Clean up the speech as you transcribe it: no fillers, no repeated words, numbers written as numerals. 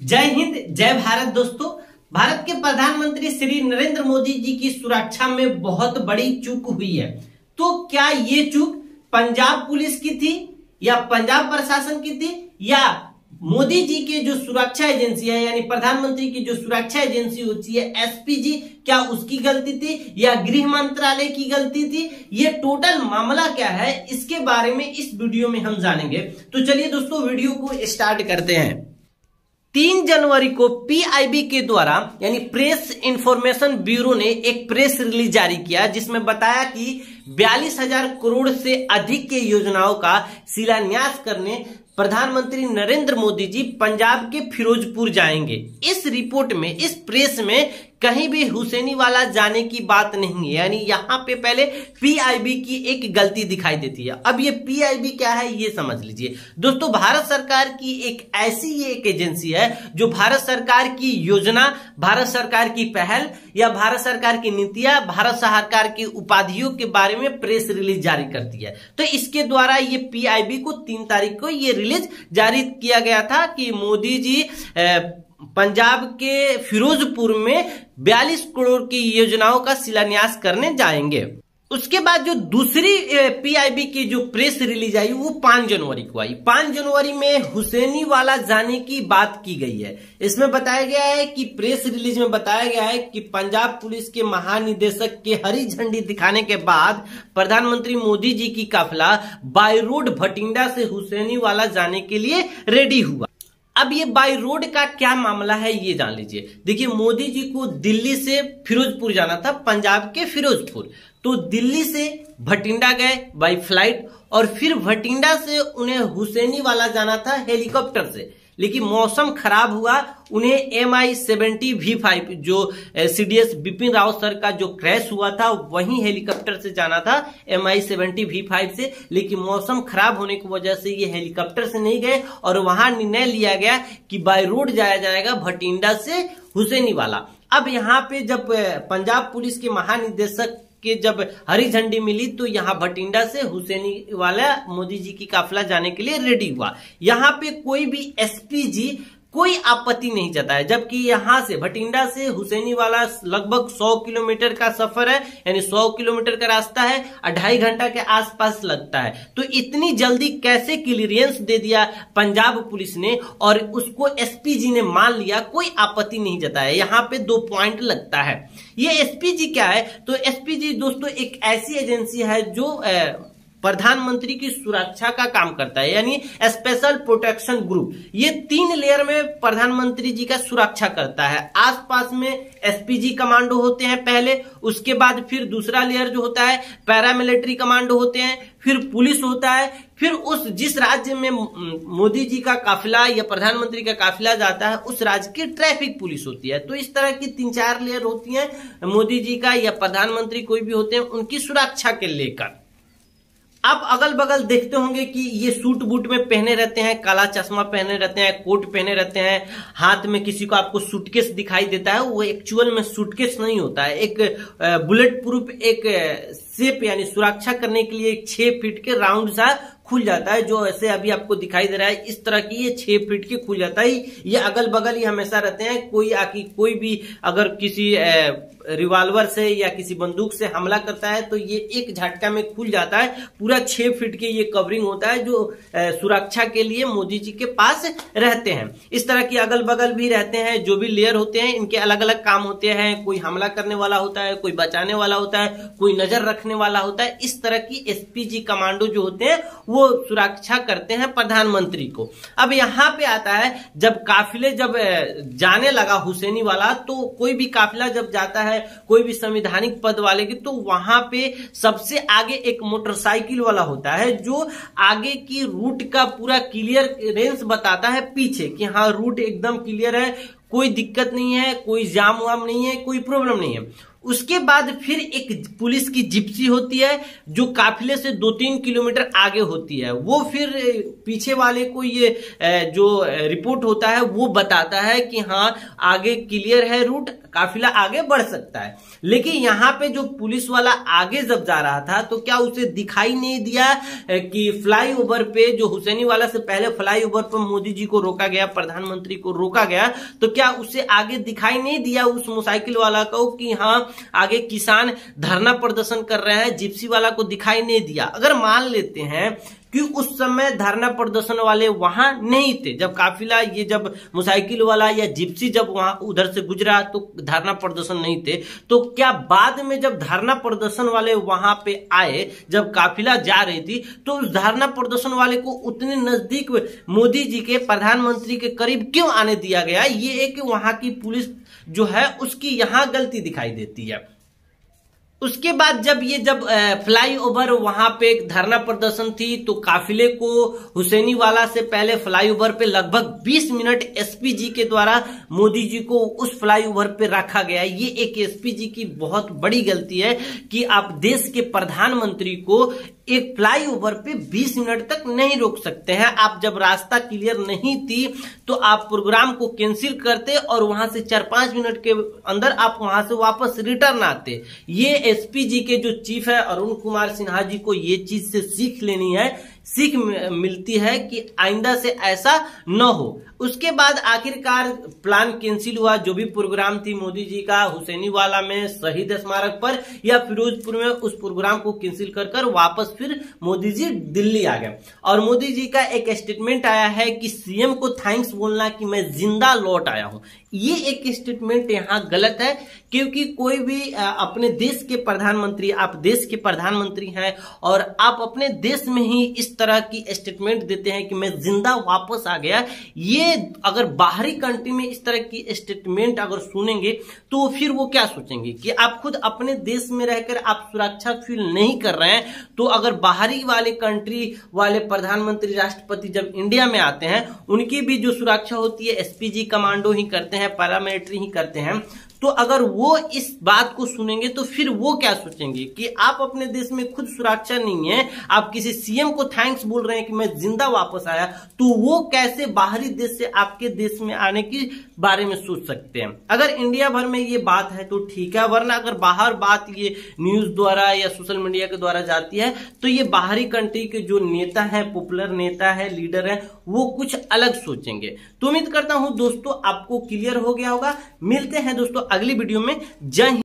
जय हिंद, जय भारत। दोस्तों, भारत के प्रधानमंत्री श्री नरेंद्र मोदी जी की सुरक्षा में बहुत बड़ी चूक हुई है। तो क्या ये चूक पंजाब पुलिस की थी या पंजाब प्रशासन की थी या मोदी जी के जो सुरक्षा एजेंसी है यानी प्रधानमंत्री की जो सुरक्षा एजेंसी होती है एसपीजी, क्या उसकी गलती थी या गृह मंत्रालय की गलती थी? ये टोटल मामला क्या है, इसके बारे में इस वीडियो में हम जानेंगे। तो चलिए दोस्तों, वीडियो को स्टार्ट करते हैं। 3 जनवरी को पीआईबी के द्वारा यानी प्रेस इंफॉर्मेशन ब्यूरो ने एक प्रेस रिलीज जारी किया जिसमें बताया कि 42,000 करोड़ से अधिक के योजनाओं का शिलान्यास करने प्रधानमंत्री नरेंद्र मोदी जी पंजाब के फिरोजपुर जाएंगे। इस रिपोर्ट में, इस प्रेस में कहीं भी हुसैनीवाला जाने की बात नहीं है, यानी यहां पे पहले पीआईबी की एक गलती दिखाई देती है। अब ये पीआईबी क्या है ये समझ लीजिए। दोस्तों, भारत सरकार की एक ऐसी एक एजेंसी है जो भारत सरकार की योजना, भारत सरकार की पहल या भारत सरकार की नीतियां, भारत सरकार की उपाधियों के बारे में प्रेस रिलीज जारी करती है। तो इसके द्वारा ये पीआईबी को 3 तारीख को ये रिलीज जारी किया गया था कि मोदी जी पंजाब के फिरोजपुर में 42 करोड़ की योजनाओं का शिलान्यास करने जाएंगे। उसके बाद जो दूसरी पीआईबी की जो प्रेस रिलीज आई वो 5 जनवरी को आई। 5 जनवरी में हुसैनीवाला जाने की बात की गई है। इसमें बताया गया है कि प्रेस रिलीज में बताया गया है कि पंजाब पुलिस के महानिदेशक के हरी झंडी दिखाने के बाद प्रधानमंत्री मोदी जी की काफिला बाय रोड भटिंडा से हुसैनीवाला जाने के लिए रेडी हुआ। अब ये बाई रोड का क्या मामला है ये जान लीजिए। देखिए, मोदी जी को दिल्ली से फिरोजपुर जाना था, पंजाब के फिरोजपुर। तो दिल्ली से भटिंडा गए बाई फ्लाइट और फिर भटिंडा से उन्हें हुसैनीवाला जाना था हेलीकॉप्टर से, लेकिन मौसम खराब हुआ। उन्हें MI-70 V5 जो CDS बिपिन रावत सर का जो क्रैश हुआ था वहीं हेलीकॉप्टर से जाना था MI-70 V5 से, लेकिन मौसम खराब होने की वजह से ये हेलीकॉप्टर से नहीं गए और वहां निर्णय लिया गया कि बाय रोड जाया जाएगा भटिंडा से हुसैनीवाला। अब यहाँ पे जब पंजाब पुलिस के महानिदेशक कि जब हरी झंडी मिली तो यहां भटिंडा से हुसैनीवाला मोदी जी की काफिला जाने के लिए रेडी हुआ। यहां पे कोई भी एसपीजी कोई आपत्ति नहीं जताया, जबकि यहां से भटिंडा से हुसैनीवाला लगभग 100 किलोमीटर का सफर है, यानी 100 किलोमीटर का रास्ता है, 2.5 घंटा के आसपास लगता है। तो इतनी जल्दी कैसे क्लियरेंस दे दिया पंजाब पुलिस ने और उसको एसपीजी ने मान लिया, कोई आपत्ति नहीं जताया। यहां पे 2 पॉइंट लगता है। ये एसपीजी क्या है? तो एसपीजी दोस्तों एक ऐसी एजेंसी है जो प्रधानमंत्री की सुरक्षा का काम करता है, यानी स्पेशल प्रोटेक्शन ग्रुप। ये 3 लेयर में प्रधानमंत्री जी का सुरक्षा करता है। आसपास में एसपीजी कमांडो होते हैं पहले, उसके बाद फिर दूसरा लेयर जो होता है पैरामिलिट्री कमांडो होते हैं, फिर पुलिस होता है, फिर उस जिस राज्य में मोदी जी का काफिला या प्रधानमंत्री का काफिला जाता है उस राज्य की ट्रैफिक पुलिस होती है। तो इस तरह की 3-4 लेयर होती हैं मोदी जी का या प्रधानमंत्री कोई भी होते हैं उनकी सुरक्षा के लेकर। आप अगल बगल देखते होंगे कि ये सूट बूट में पहने रहते हैं, काला चश्मा पहने रहते हैं, कोट पहने रहते हैं, हाथ में किसी को आपको सूटकेस दिखाई देता है, वो एक्चुअल में सूटकेस नहीं होता है। एक बुलेट प्रूफ एक सेफ यानी सुरक्षा करने के लिए 6 फीट के राउंड सा खुल जाता है, जो ऐसे अभी आपको दिखाई दे रहा है इस तरह की, ये 6 फीट के खुल जाता है। ये अगल बगल ही हमेशा रहते हैं। कोई भी अगर किसी रिवॉल्वर से या किसी बंदूक से हमला करता है तो ये एक झटका में खुल जाता है। पूरा 6 फीट के ये कवरिंग होता है जो सुरक्षा के लिए मोदी जी के पास रहते हैं। इस तरह की अगल बगल भी रहते हैं। जो भी लेयर होते हैं इनके अलग अलग काम होते हैं। कोई हमला करने वाला होता है, कोई बचाने वाला होता है, कोई नजर रखने वाला होता है। इस तरह की एसपीजी कमांडो जो होते हैं वो सुरक्षा करते हैं प्रधानमंत्री को। अब यहां पे आता है जब काफिले जब जाने लगा हुसैनीवाला, तो कोई भी काफिला जब जाता है कोई भी संवैधानिक पद वाले की, तो वहां पे सबसे आगे एक मोटरसाइकिल वाला होता है जो आगे की रूट का पूरा क्लियरेंस बताता है पीछे कि हाँ रूट एकदम क्लियर है, कोई दिक्कत नहीं है, कोई जाम वाम नहीं है, कोई प्रॉब्लम नहीं है। उसके बाद फिर एक पुलिस की जिप्सी होती है जो काफिले से 2-3 किलोमीटर आगे होती है। वो फिर पीछे वाले को ये जो रिपोर्ट होता है वो बताता है कि हाँ आगे क्लियर है रूट, काफिला आगे बढ़ सकता है। लेकिन यहाँ पे जो पुलिस वाला आगे जब जा रहा था तो क्या उसे दिखाई नहीं दिया कि फ्लाईओवर पे जो हुसैनी वाला से पहले फ्लाईओवर पर मोदी जी को रोका गया, प्रधानमंत्री को रोका गया, तो क्या उसे आगे दिखाई नहीं दिया उस मोटरसाइकिल वाला को कि हाँ आगे किसान धरना प्रदर्शन कर रहे हैं? जिप्सी वाला को दिखाई नहीं दिया। अगर मान लेते हैं कि उस समय धरना प्रदर्शन वाले वहां नहीं थे, जब काफिला ये जब मोटरसाइकिल वाला या जिप्सी जब वहां उधर से गुजरा तो धरना प्रदर्शन नहीं थे, तो क्या बाद में जब धरना प्रदर्शन वाले वहां पे आए, जब काफिला जा रही थी, तो उस धरना प्रदर्शन वाले को उतने नजदीक मोदी जी के, प्रधानमंत्री के करीब क्यों आने दिया गया? ये एक वहां की पुलिस जो है उसकी यहां गलती दिखाई देती है। उसके बाद जब फ्लाईओवर वहां पे एक धरना प्रदर्शन थी तो काफिले को हुसैनी वाला से पहले फ्लाईओवर पे लगभग 20 मिनट एसपीजी के द्वारा मोदी जी को उस फ्लाईओवर पे रखा गया। ये एक एसपीजी की बहुत बड़ी गलती है कि आप देश के प्रधानमंत्री को एक फ्लाईओवर पे 20 मिनट तक नहीं रोक सकते हैं। आप जब रास्ता क्लियर नहीं थी तो आप प्रोग्राम को कैंसिल करते और वहां से 4-5 मिनट के अंदर आप वहां से वापस रिटर्न आते। ये एसपीजी के जो चीफ है अरुण कुमार सिन्हा जी को ये चीज से सीख लेनी है, सीख मिलती है कि आइंदा से ऐसा न हो। उसके बाद आखिरकार प्लान कैंसिल हुआ। जो भी प्रोग्राम थी मोदी जी का हुसैनी वाला में शहीद स्मारक पर या फिरोजपुर में, उस प्रोग्राम को कैंसिल कर वापस फिर मोदी जी दिल्ली आ गए। और मोदी जी का एक स्टेटमेंट आया है कि सीएम को थैंक्स बोलना कि मैं जिंदा लौट आया हूं। ये एक स्टेटमेंट यहां गलत है, क्योंकि कोई भी अपने देश के प्रधानमंत्री, आप देश के प्रधानमंत्री हैं और आप अपने देश में ही इस तरह की स्टेटमेंट देते हैं कि मैं जिंदा वापस आ गया। ये अगर बाहरी कंट्री में इस तरह की स्टेटमेंट अगर सुनेंगे तो फिर वो क्या सोचेंगे कि आप खुद अपने देश में रहकर आप सुरक्षा फील नहीं कर रहे हैं। तो अगर बाहरी वाले कंट्री वाले प्रधानमंत्री, राष्ट्रपति जब इंडिया में आते हैं, उनकी भी जो सुरक्षा होती है एसपीजी कमांडो ही करते हैं, पैरामिलिट्री ही करते हैं। तो अगर वो इस बात को सुनेंगे तो फिर वो क्या सोचेंगे कि आप अपने देश में खुद सुरक्षा नहीं है, आप किसी सीएम को थैंक्स बोल रहे हैं कि मैं जिंदा वापस आया, तो वो कैसे बाहरी देश से आपके देश में आने के बारे में सोच सकते हैं? अगर इंडिया भर में ये बात है तो ठीक है, वरना अगर बाहर बात ये न्यूज द्वारा या सोशल मीडिया के द्वारा जाती है तो ये बाहरी कंट्री के जो नेता है, पॉपुलर नेता है, लीडर है, वो कुछ अलग सोचेंगे। तो उम्मीद करता हूं दोस्तों आपको क्लियर हो गया होगा। मिलते हैं दोस्तों अगली वीडियो में। जय हिंद।